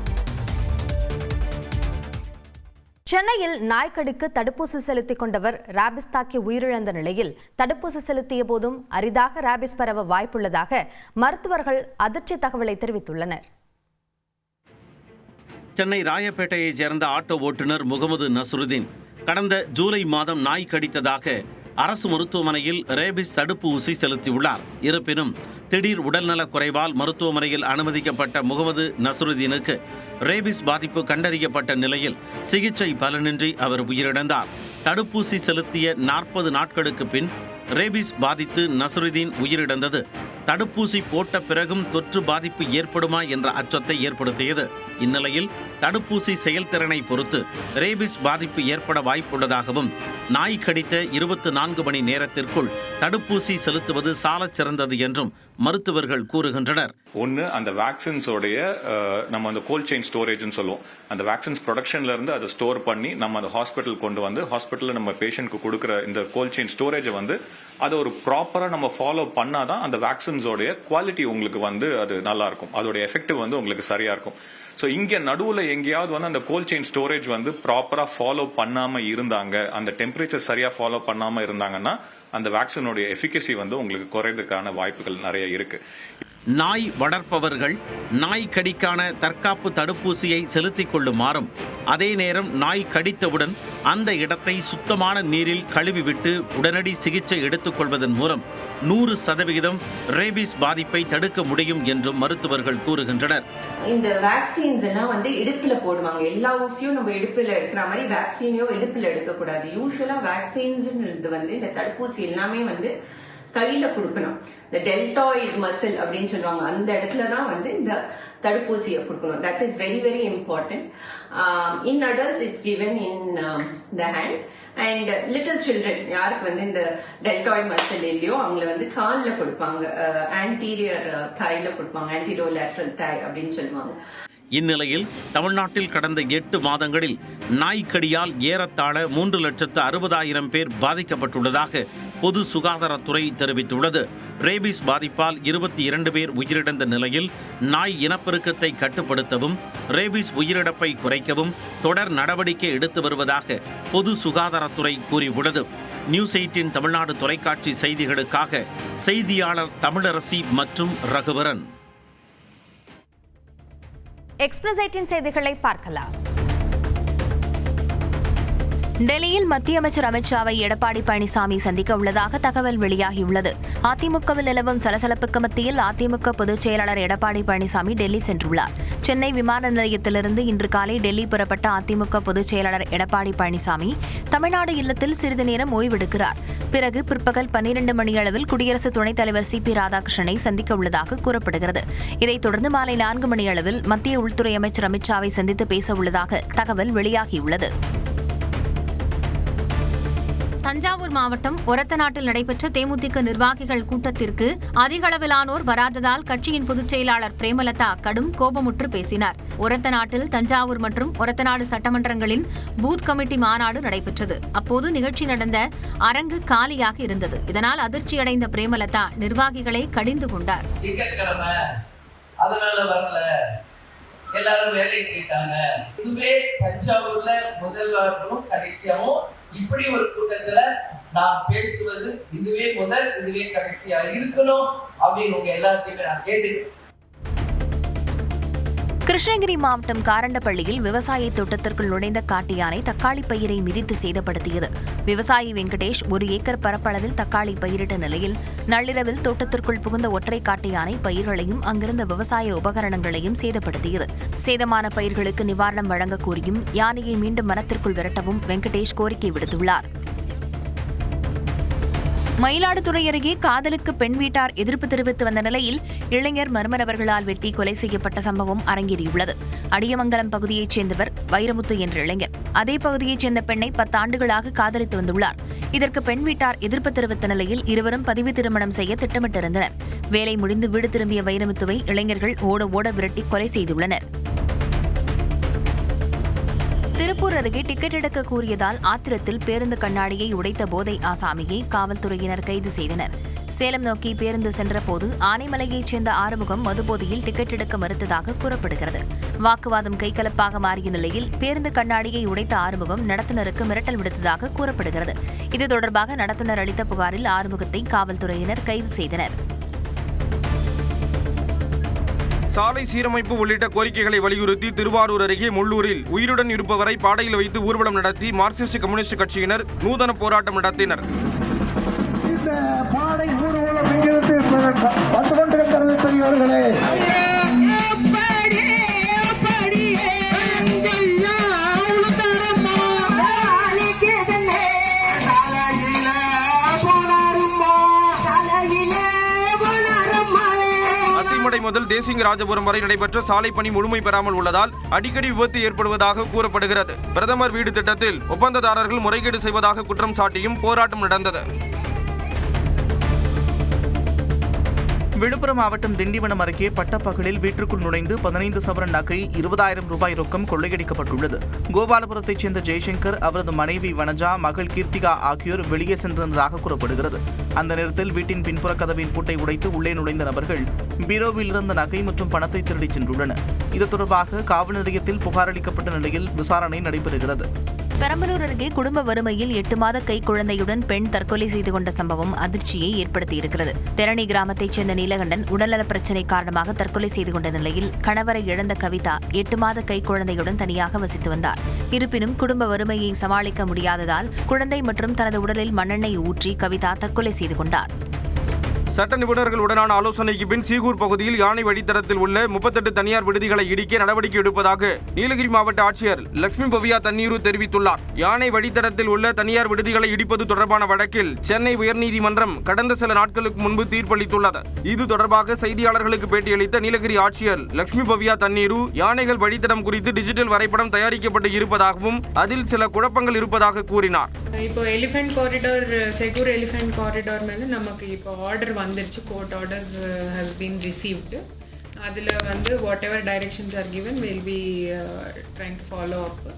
சென்னையில் நாய்க்கடிக்கு தடுப்பூசி செலுத்திக் கொண்டவர் ராபிஸ் தாக்கி உயிரிழந்த நிலையில் தடுப்பூசி செலுத்திய போதும் அரிதாக ராபிஸ் பரவ வாய்ப்புள்ளதாக மருத்துவர்கள் அதிர்ச்சி தகவலை தெரிவித்துள்ளனர். சென்னை ராயப்பேட்டையைச் சேர்ந்த ஆட்டோ ஓட்டுநர் முகமது நசுருதீன் கடந்த ஜூலை மாதம் நாய் கடித்ததாக அரசு மருத்துவமனையில் ரேபிஸ் தடுப்பு ஊசி செலுத்தியுள்ளார். இருப்பினும் திடீர் உடல்நலக் குறைவால் மருத்துவமனையில் அனுமதிக்கப்பட்ட முகமது நசுருதீனுக்கு ரேபிஸ் பாதிப்பு கண்டறியப்பட்ட நிலையில் சிகிச்சை பலனின்றி அவர் உயிரிழந்தார். தடுப்பூசி செலுத்திய 40 நாட்களுக்கு பின் ரேபிஸ் பாதித்து நசுருதீன் உயிரிழந்தது தடுப்பூசி போட்ட பிறகும் தொற்று பாதிப்பு ஏற்படுமா என்ற அச்சத்தை ஏற்படுத்தியது. இந்நிலையில் தடுப்பூசி செயல்திறனை பொறுத்து ரேபிஸ் பாதிப்பு ஏற்பட வாய்ப்புள்ளதாகவும் நாய் கடித்த 24 மணி நேரத்திற்குள் தடுப்பூசி செலுத்துவது சாலச் சிறந்தது என்றும் மருத்துவர்கள் கூறுகின்றனர். ஒன்று, அந்த வேக்சின்ஸோடைய நம்ம அந்த கோல்ட் செயின் ஸ்டோரேஜ்னு சொல்லுவோம். அந்த வேக்சின்ஸ் ப்ரொடக்ஷன்ல இருந்து அதை ஸ்டோர் பண்ணி நம்ம அந்த ஹாஸ்பிட்டல் கொண்டு வந்து ஹாஸ்பிட்டலில் நம்ம பேஷண்ட்க்கு கொடுக்குற இந்த கோல்ட் செயின் ஸ்டோரேஜை அதை ஒரு ப்ராப்பராக நம்ம ஃபாலோ பண்ணாதான் அந்த வேக்சின்ஸோடைய குவாலிட்டி உங்களுக்கு அது நல்லா இருக்கும். அதோட எஃபெக்டிவ் உங்களுக்கு சரியா இருக்கும். ஸோ இங்கே நடுவில் எங்கேயாவது அந்த கோல்ட் செயின் ஸ்டோரேஜ் ப்ராப்பராக ஃபாலோ பண்ணாம இருந்தாங்க, அந்த டெம்பரேச்சர் சரியா ஃபாலோ பண்ணாம இருந்தாங்கன்னா அந்த வேக்சினோட எஃபிகசி உங்களுக்கு குறைறதுக்கான வாய்ப்புகள் நிறைய இருக்கு. நாய் வளர்ப்பவர்கள் நாய் கடிக்கான தற்காப்பு தடுப்பூசியை செலுத்திக் கொள்ளுமாறும் அதே நேரம் நாய் கடித்தவுடன் அந்த இடத்தை சுத்தமான நீரில் கழுவிவிட்டு உடனடி சிகிச்சை எடுத்துக் கொள்வதன் மூலம் 100% ரேபிஸ் பாதிப்பை தடுக்க முடியும் என்றும் மருத்துவர்கள் கூறுகின்றனர். இந்த வேக்சின்ஸ் எல்லாம் இடுப்புல போடுவாங்க. எல்லா ஊசியும் நம்ம இடுப்புல எடுக்கிற மாதிரி வேக்சினையும் இடுப்புல எடுக்கக்கூடாது. யூஸ்வலா வேக்சின்ஸ் இந்த தடுப்பூசி எல்லாமே கையில கொடுக்கணும். இந்த டெல்டாய்ட் மசில் அப்படின்னு சொல்லுவாங்க, அந்த இடத்துலதான் இந்த தடுப்பூசியை கொடுக்கணும். That is very very important. In adults it's given in the hand and little children யாருக்கு இந்த டெல்டாய்ட் மசில் இல்லையோ அவங்களை காலில் கொடுப்பாங்க, ஆன்டீரியர் தாயில கொடுப்பாங்க, ஆன்டீரியோ லேட்டரல் தாய் அப்படின்னு சொல்லுவாங்க. இந்நிலையில் தமிழ்நாட்டில் கடந்த 8 மாதங்களில் நாய்க்கடியால் ஏறத்தாழ 3,60,000 பேர் பாதிக்கப்பட்டுள்ளதாக பொது சுகாதாரத்துறை தெரிவித்துள்ளது. ரேபிஸ் பாதிப்பால் 22 பேர் உயிரிழந்த நிலையில் நாய் இனப்பெருக்கத்தை கட்டுப்படுத்தவும் ரேபிஸ் உயிரிழப்பை குறைக்கவும் தொடர் நடவடிக்கை எடுத்து வருவதாக பொது சுகாதாரத்துறை கூறியுள்ளது. நியூஸ் 8 தமிழ்நாடு தொலைக்காட்சி செய்திகளுக்காக செய்தியாளர் தமிழரசி மற்றும் ரகுவரன். எக்ஸ்பிரஸ் 8 செய்திகளை பார்க்கலாம். டெல்லியில் மத்திய அமைச்சர் அமித்ஷாவை எடப்பாடி பழனிசாமி சந்திக்க உள்ளதாக தகவல் வெளியாகியுள்ளது. அதிமுகவில் நிலவும் சலசலப்புக்கு மத்தியில் அதிமுக பொதுச் செயலாளர் எடப்பாடி பழனிசாமி டெல்லி சென்றுள்ளார். சென்னை விமான நிலையத்திலிருந்து இன்று காலை டெல்லி புறப்பட்ட அதிமுக பொதுச் செயலாளர் எடப்பாடி பழனிசாமி தமிழ்நாடு இல்லத்தில் சிறிது நேரம் ஓய்வெடுக்கிறார். பிறகு பிற்பகல் 12 மணியளவில் குடியரசு துணைத் தலைவர் CP ராதாகிருஷ்ணனை சந்திக்க உள்ளதாக கூறப்படுகிறது. இதைத் தொடர்ந்து மாலை 4 மணியளவில் மத்திய உள்துறை அமைச்சர் அமித்ஷாவை சந்தித்து பேச உள்ளதாக தகவல் வெளியாகியுள்ளது. தஞ்சாவூர் மாவட்டம் ஒரத்தநாட்டில் நடைபெற்ற தேமுதிக நிர்வாகிகள் கூட்டத்திற்கு அதிக அளவிலானோர் வராததால் கட்சியின் பொதுச் செயலாளர் பிரேமலதா கடும் கோபமுற்று பேசினார். ஒரத்தநாட்டில் தஞ்சாவூர் மற்றும் ஒரத்தநாடு சட்டமன்றங்களின் பூத் கமிட்டி மாநாடு நடைபெற்றது. அப்போது நிகழ்ச்சி நடந்த அரங்கு காலியாக இருந்தது. இதனால் அதிர்ச்சியடைந்த பிரேமலதா நிர்வாகிகளை கடிந்து கொண்டார். எல்லாரும் வேலைக்கு போயிட்டாங்க. இதுவே தஞ்சாவூர்ல முதல்வரும் கடைசியாவும் இப்படி ஒரு கூட்டத்துல நான் பேசுவது இதுவே முதல், இதுவே கடைசியா இருக்கணும் அப்படின்னு உங்க எல்லாத்தையுமே நான் கேட்டுக்கிறேன். கிருஷ்ணகிரி மாவட்டம் காரண்டப்பள்ளியில் விவசாய தோட்டத்திற்குள் நுழைந்த காட்டு யானை தக்காளி பயிரை மிதித்து சேதப்படுத்தியது. விவசாயி வெங்கடேஷ் 1 ஏக்கர் பரப்பளவில் தக்காளி பயிரிட்ட நிலையில் நள்ளிரவில் தோட்டத்திற்குள் புகுந்த ஒற்றை காட்டு யானை பயிர்களையும் அங்கிருந்த விவசாய உபகரணங்களையும் சேதப்படுத்தியது. சேதமான பயிர்களுக்கு நிவாரணம் வழங்க கோரியும் யானையை மீண்டும் மரத்திற்குள் விரட்டவும் வெங்கடேஷ் கோரிக்கை விடுத்துள்ளார். மயிலாடுதுறை அருகே காதலுக்கு பெண் வீட்டார் எதிர்ப்பு தெரிவித்து வந்த நிலையில் இளைஞர் மர்ம நபர்களால் வெட்டி கொலை செய்யப்பட்ட சம்பவம் அரங்கேறியுள்ளது. அடியமங்கலம் பகுதியைச் சேர்ந்தவர் வைரமுத்து என்ற இளைஞர் அதே பகுதியைச் சேர்ந்த பெண்ணை 10 ஆண்டுகளாக காதலித்து வந்துள்ளார். இதற்கு பெண் வீட்டார் எதிர்ப்பு தெரிவித்த நிலையில் இருவரும் பதிவு திருமணம் செய்ய திட்டமிட்டிருந்தனர். வேலை முடிந்து வீடு திரும்பிய வைரமுத்துவை இளைஞர்கள் ஓட ஓட விரட்டி கொலை செய்துள்ளனர். திருப்பூர் அருகே டிக்கெட் எடுக்க கூறியதால் ஆத்திரத்தில் பேருந்து கண்ணாடியை உடைத்த போதை ஆசாமியை காவல்துறையினர் கைது செய்தனர். சேலம் நோக்கி பேருந்து சென்றபோது ஆனைமலையைச் சேர்ந்த ஆறுமுகம் மதுபோதையில் டிக்கெட் எடுக்க மறுத்ததாக கூறப்படுகிறது. வாக்குவாதம் கைகலப்பாக மாறிய நிலையில் பேருந்து கண்ணாடியை உடைத்த ஆறுமுகம் நடத்துனருக்கு மிரட்டல் விடுத்ததாக கூறப்படுகிறது. இது தொடர்பாக நடத்துனர் அளித்த புகாரில் ஆறுமுகத்தை காவல்துறையினர் கைது செய்தனர். சாலை சீரமைப்பு உள்ளிட்ட கோரிக்கைகளை வலியுறுத்தி திருவாரூர் அருகே முள்ளூரில் உயிருடன் இருப்பவரை பாடையில் வைத்து ஊர்வலம் நடத்தி மார்க்சிஸ்ட் கம்யூனிஸ்ட் கட்சியினர் நூதன போராட்டம் நடத்தினர். முதல் தேசிங்கராஜபுரம் வரை நடைபெற்ற சாலை பணி முழுமை பெறாமல் உள்ளதால் அடிக்கடி விபத்து ஏற்படுவதாக கூறப்படுகிறது. பிரதமர் வீடு திட்டத்தில் ஒப்பந்ததாரர்கள் முறைகேடு செய்வதாக குற்றம் சாட்டியும் போராட்டம் நடந்தது. விழுப்புரம் மாவட்டம் திண்டிவனம் அருகே பட்டப்பகலில் வீட்டிற்குள் நுழைந்து 15 சவரன் நகை 20,000 ரூபாய் ரொக்கம் கொள்ளையடிக்கப்பட்டுள்ளது. கோபாலபுரத்தைச் சேர்ந்த ஜெய்சங்கர், அவரது மனைவி வனஜா, மகள் கீர்த்திகா ஆகியோர் வெளியே சென்றிருந்ததாக கூறப்படுகிறது. அந்த நேரத்தில் வீட்டின் பின்புற கதவின் பூட்டை உடைத்து உள்ளே நுழைந்த நபர்கள் பீரோவில் இருந்த நகை மற்றும் பணத்தை திருடிச் சென்றுள்ளனர். இது தொடர்பாக காவல் நிலையத்தில் புகார் அளிக்கப்பட்ட நிலையில் விசாரணை நடைபெறுகிறது. பெரம்பலூர் அருகே குடும்ப வறுமையில் 8 மாத கைக்குழந்தையுடன் பெண் தற்கொலை செய்து கொண்ட சம்பவம் அதிர்ச்சியை ஏற்படுத்தியிருக்கிறது. தெரணி கிராமத்தைச் சேர்ந்த நீலகண்டன் உடல்நலப் பிரச்சினை காரணமாக தற்கொலை செய்து கொண்ட நிலையில் கணவரை இழந்த கவிதா 8 மாத கைக்குழந்தையுடன் தனியாக வசித்து வந்தார். இருப்பினும் குடும்ப வறுமையை சமாளிக்க முடியாததால் குழந்தை மற்றும் தனது உடலில் மண்ணெண்ணெய் ஊற்றி கவிதா தற்கொலை செய்து கொண்டார். சட்ட நிபுணர்களுடனான ஆலோசனைக்கு பின் சீகூர் பகுதியில் யானை வழித்தடத்தில் உள்ள 38 தனியார் விடுதிகளை இடிக்க நடவடிக்கை எடுப்பதாக நீலகிரி மாவட்ட ஆட்சியர் லட்சுமி பவ்யா தண்ணீரு தெரிவித்துள்ளார். யானை வழித்தடத்தில் உள்ள தனியார் விடுதிகளை இடிப்பது தொடர்பான வழக்கில் சென்னை உயர்நீதிமன்றம் கடந்த சில நாட்களுக்கு முன்பு தீர்ப்பளித்துள்ளது. இது தொடர்பாக செய்தியாளர்களுக்கு பேட்டியளித்த நீலகிரி ஆட்சியர் லட்சுமி பவ்யா தண்ணீரு யானைகள் வழித்தடம் குறித்து டிஜிட்டல் வரைபடம் தயாரிக்கப்பட்டு இருப்பதாகவும் அதில் சில குழப்பங்கள் இருப்பதாக கூறினார். இப்போ எலிஃபென்ட் காரிடார், செகூர் எலிஃபென்ட் காரிடார் மேலே நமக்கு இப்போ ஆர்டர் வந்துருச்சு. Court orders has been received. அதில் வந்து what ever directions R given will be trying to follow up.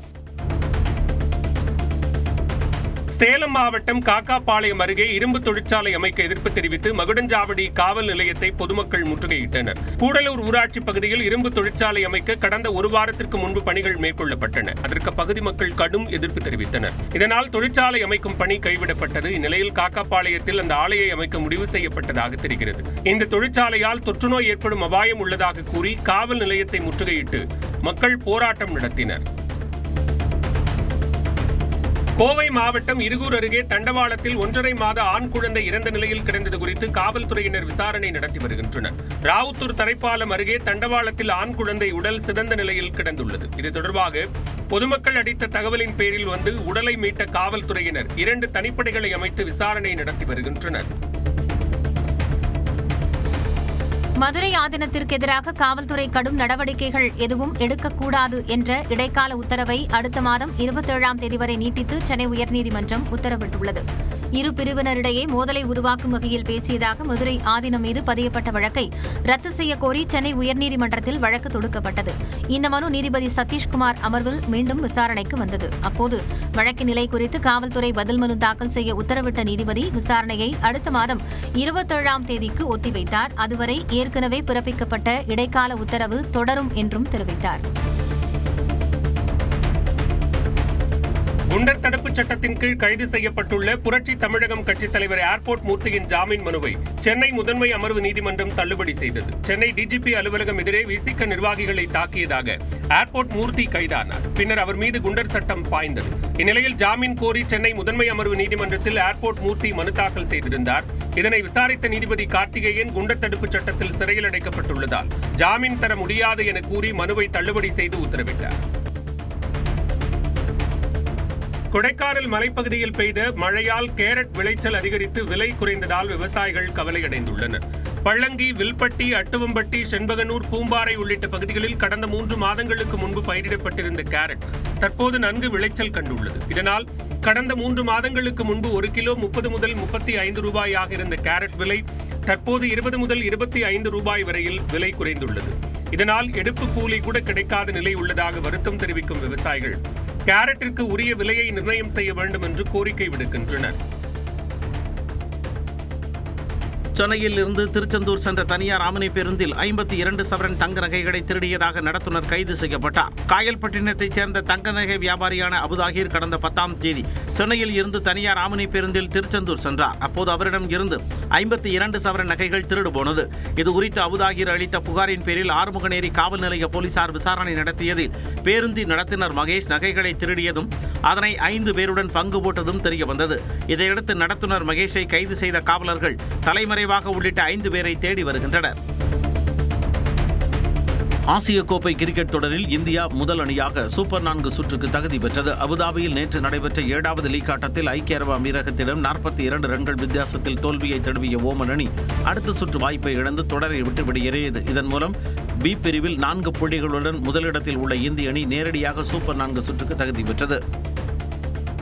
Salem மாவட்டம் காக்காபாளையம் அருகே இரும்பு தொழிற்சாலை அமைக்க எதிர்ப்பு தெரிவித்து மகுடஞ்சாவடி காவல் நிலையத்தை பொதுமக்கள் முற்றுகையிட்டனர். கூடலூர் ஊராட்சி பகுதியில் இரும்பு தொழிற்சாலை அமைக்க கடந்த 1 வாரத்திற்கு முன்பு பணிகள் மேற்கொள்ளப்பட்டன. அதற்கு பகுதி மக்கள் கடும் எதிர்ப்பு தெரிவித்தனர். இதனால் தொழிற்சாலை அமைக்கும் பணி கைவிடப்பட்டது. இந்நிலையில் காக்காபாளையத்தில் அந்த ஆலையை அமைக்க முடிவு செய்யப்பட்டதாக தெரிகிறது. இந்த தொழிற்சாலையால் தொற்றுநோய் ஏற்படும் அபாயம் உள்ளதாக கூறி காவல் நிலையத்தை முற்றுகையிட்டு மக்கள் போராட்டம் நடத்தினர். கோவை மாவட்டம் இருகூர் அருகே தண்டவாளத்தில் 1.5 மாத ஆண் குழந்தை இறந்த நிலையில் கிடந்தது குறித்து காவல்துறையினர் விசாரணை நடத்தி வருகின்றனர். ராவுத்தூர் தரைப்பாலம் அருகே தண்டவாளத்தில் ஆண் குழந்தை உடல் சிதைந்த நிலையில் கிடந்துள்ளது. இது தொடர்பாக பொதுமக்கள் அளித்த தகவலின் பேரில் வந்து உடலை மீட்ட காவல்துறையினர் 2 தனிப்படைகளை அமைத்து விசாரணை நடத்தி வருகின்றனர். மதுரை ஆதீனத்திற்கு எதிராக காவல்துறை கடும் நடவடிக்கைகள் எதுவும் எடுக்கக்கூடாது என்ற இடைக்கால உத்தரவை அடுத்த மாதம் 27ஆம் தேதி வரை நீட்டித்து சென்னை உயர்நீதிமன்றம் உத்தரவிட்டுள்ளது. இரு பிரிவினரிடையே மோதலை உருவாக்கும் வகையில் பேசியதாக மதுரை ஆதீனம் மீது பதியப்பட்ட வழக்கை ரத்து செய்ய கோரி சென்னை உயர்நீதிமன்றத்தில் வழக்கு தொடுக்கப்பட்டது. இந்த மனு நீதிபதி சதீஷ்குமார் அமர்வில் மீண்டும் விசாரணைக்கு வந்தது. அப்போது வழக்கின் நிலை குறித்து காவல்துறை பதில் மனு தாக்கல் செய்ய உத்தரவிட்ட நீதிபதி விசாரணையை அடுத்த மாதம் 27ஆம் தேதிக்கு ஒத்திவைத்தார். அதுவரை ஏற்கனவே பிறப்பிக்கப்பட்ட இடைக்கால உத்தரவு தொடரும் என்றும் தெரிவித்தார். குண்டர் தடுப்புச் சட்டத்தின் கீழ் கைது செய்யப்பட்டுள்ள புரட்சி தமிழகம் கட்சித் தலைவர் ஏர்போர்ட் மூர்த்தியின் ஜாமீன் மனுவை சென்னை முதன்மை அமர்வு நீதிமன்றம் தள்ளுபடி செய்தது. சென்னை டிஜிபி அலுவலகம் எதிரே விசிக நிர்வாகிகளை தாக்கியதாக ஏர்போர்ட் மூர்த்தி கைதானார். பின்னர் அவர் மீது குண்டர் சட்டம் பாய்ந்தது. இந்நிலையில் ஜாமீன் கோரி சென்னை முதன்மை அமர்வு நீதிமன்றத்தில் ஏர்போர்ட் மூர்த்தி மனு தாக்கல் செய்திருந்தார். இதனை விசாரித்த நீதிபதி கார்த்திகேயன் குண்டர் தடுப்புச் சட்டத்தில் சிறையில் அடைக்கப்பட்டுள்ளதால் ஜாமீன் தர முடியாது என கூறி மனுவை தள்ளுபடி செய்து உத்தரவிட்டார். கொடைக்கானல் மலைப்பகுதியில் பெய்த மழையால் கேரட் விளைச்சல் அதிகரித்து விலை குறைந்ததால் விவசாயிகள் கவலையடைந்துள்ளனர். பள்ளங்கி, வில்பட்டி, அட்டுவம்பட்டி, செண்பகனூர், பூம்பாறை உள்ளிட்ட பகுதிகளில் கடந்த 3 மாதங்களுக்கு முன்பு பயிரிடப்பட்டிருந்த கேரட் தற்போது நன்கு விளைச்சல் கண்டுள்ளது. இதனால் கடந்த 3 மாதங்களுக்கு முன்பு 1 கிலோ 30 முதல் 35 ரூபாயாக இருந்த கேரட் விலை தற்போது 20 முதல் 25 ரூபாய் வரையில் விலை குறைந்துள்ளது. இதனால் எடுப்பு கூலி கூட கிடைக்காத நிலை உள்ளதாக வருத்தம் தெரிவிக்கும் விவசாயிகள் கேரட்டிற்கு உரிய விலையை நிர்ணயம் செய்ய வேண்டும் என்று கோரிக்கை விடுக்கின்றனர். சென்னையில் இருந்து திருச்செந்தூர் சென்ற தனியார் ஆம்னி பேருந்தில் 52 சவரன் தங்க நகைகளை திருடியதாக நடத்துனர் கைது செய்யப்பட்டார். காயல்பட்டினத்தைச் சேர்ந்த தங்க நகை வியாபாரியான அபுதாகிர் கடந்த 10ஆம் தேதி சென்னையில் இருந்து தனியார் ஆம்னி பேருந்தில் திருச்செந்தூர் சென்றார். அப்போது அவரிடம் இருந்து 52 சவரன் நகைகள் திருடு போனது. இதுகுறித்து அபுதாகிர் அளித்த புகாரின் பேரில் ஆறுமுகநேரி காவல் நிலைய போலீசார் விசாரணை நடத்தியதில் பேருந்தின் நடத்துனர் மகேஷ் நகைகளை திருடியதும் அதனை 5 பேருடன் பங்கு போட்டதும் தெரியவந்தது. இதையடுத்து நடத்துனர் மகேஷை கைது செய்த காவலர்கள் தலைமறைவாக உள்ளிட்ட 5 பேரை தேடி வருகின்றனர். ஆசிய கோப்பை கிரிக்கெட் தொடரில் இந்தியா முதல் அணியாக சூப்பர் 4 சுற்றுக்கு தகுதி பெற்றது. அபுதாபியில் நேற்று நடைபெற்ற 7வது லீக் ஆட்டத்தில் ஐக்கிய அரபு அமீரகத்திடம் 42 ரன்கள் வித்தியாசத்தில் தோல்வியை தழுவிய ஓமன் அணி அடுத்த சுற்று வாய்ப்பை இழந்து தொடரை விட்டு வெளியேறியது. இதன் மூலம் பி பிரிவில் 4 புள்ளிகளுடன் முதலிடத்தில் உள்ள இந்திய அணி நேரடியாக சூப்பர் 4 சுற்றுக்கு தகுதி பெற்றது.